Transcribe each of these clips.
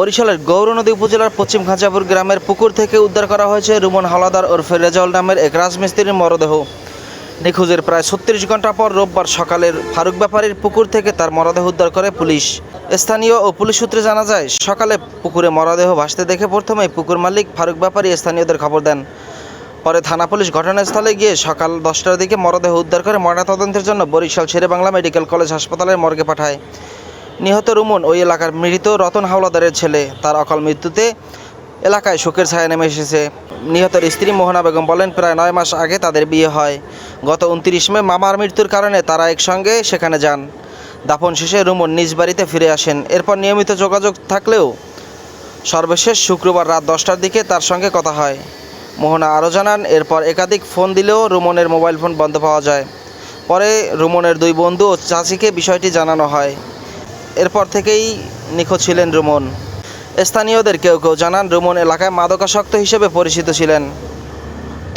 বরিশালের গৌরনদী উপজেলার পশ্চিম খাঁচাপুর গ্রামের পুকুর থেকে উদ্ধার করা হয়েছে রুমন হাওলাদার ওরফে রেজাউল নামের এক রাজমিস্ত্রির মরদেহ। নিখোঁজের প্রায় 36 ঘন্টা পর রোববার সকালের ফারুক ব্যাপারীর পুকুর থেকে তার মরদেহ উদ্ধার করে পুলিশ। স্থানীয় ও পুলিশ সূত্রে জানা যায়, সকালে পুকুরে মরদেহ ভাসতে দেখে প্রথমেই পুকুর মালিক ফারুক ব্যাপারী স্থানীয়দের খবর দেন। পরে থানা পুলিশ ঘটনাস্থলে গিয়ে সকাল 10টার দিকে মরদেহ উদ্ধার করে ময়নাতদন্তের জন্য বরিশাল শেরেবাংলা মেডিকেল কলেজ হাসপাতালের মর্গে পাঠায়। নিহত রুমন ওই এলাকার মৃত রতন হাওলাদারের ছেলে। তার অকাল মৃত্যুতে এলাকায় শোকের ছায়া নেমে এসেছে। নিহতের স্ত্রী মোহনা বেগম বলেন, প্রায় 9 মাস আগে তাদের বিয়ে হয়। গত 29 মে মামার মৃত্যুর কারণে তারা একসঙ্গে সেখানে যান। দাফন শেষে রুমন নিজ বাড়িতে ফিরে আসেন। এরপর নিয়মিত যোগাযোগ থাকলেও সর্বশেষ শুক্রবার রাত 10টার দিকে তার সঙ্গে কথা হয়। মোহনা আরও জানান, এরপর একাধিক ফোন দিলেও রুমনের মোবাইল ফোন বন্ধ পাওয়া যায়। পরে রুমনের 2 বন্ধু ও চাচিকে বিষয়টি জানানো হয়। এরপর থেকেই নিখোঁজ ছিলেন রুমন। স্থানীয়দের কেউ কেউ জানান, রুমন এলাকায় মাদকাসক্ত হিসেবে পরিচিত ছিলেন।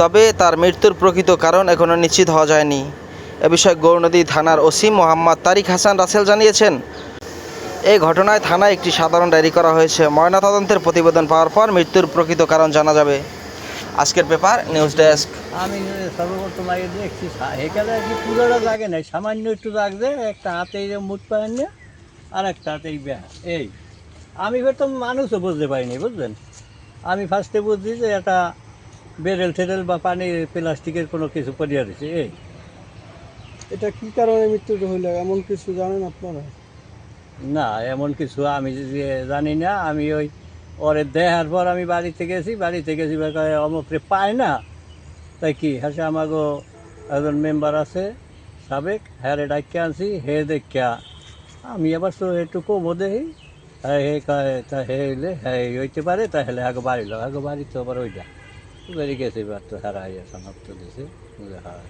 তবে তার মৃত্যুর প্রকৃত কারণ এখনও নিশ্চিত হওয়া যায়নি। এ বিষয়ে গৌরনদী থানার ওসি মোহাম্মদ তারিক হাসান রাসেল জানিয়েছেন, এই ঘটনায় থানায় একটি সাধারণ ডায়েরি করা হয়েছে। ময়নাতদন্তের প্রতিবেদন পাওয়ার পর মৃত্যুর প্রকৃত কারণ জানা যাবে। আজকের পেপার নিউজ ডেস্ক। আমি সর্বপ্রথম আগে দেখছি এখানে আর কি পুরোটা জাগে নাই, সামান্য একটু জাগছে, একটা হাতে এই যে মুঠ পায়েন না, আর একটা হাতে এই ব্যাস। এই আমি প্রথম মানুষও বুঝতে পারিনি, বুঝলেন। আমি ফার্স্টে বুঝছি যে একটা বেরেল টেরেল বা পানির প্লাস্টিকের কোনো কিছু পড়িয়া দিচ্ছে। এই এটা কি কারণে মৃত্যুটা হইল এমন কিছু জানেন আপনারা? না, এমন কিছু আমি যে জানি না। আমি ওই ওরে দেখার পর আমি বাড়িতে গেছি অমুকরে পায় না, তাই কি হ্যাঁ আমাকেও একজন মেম্বার আছে সাবেক, হ্যাঁ রে ডাইকে আনছি, হে দেখা আমি আবার তো একটু কমও দেখি। হ্যাঁ হে তা হে হইলে হ্যাঁ হইতে পারে, তাহলে আগে বাড়িল, আগে বাড়ি তো আবার ওইটা বেরিয়ে গেছে। এবার তো হারা সমাপ্ত দিয়েছে। হ্যাঁ।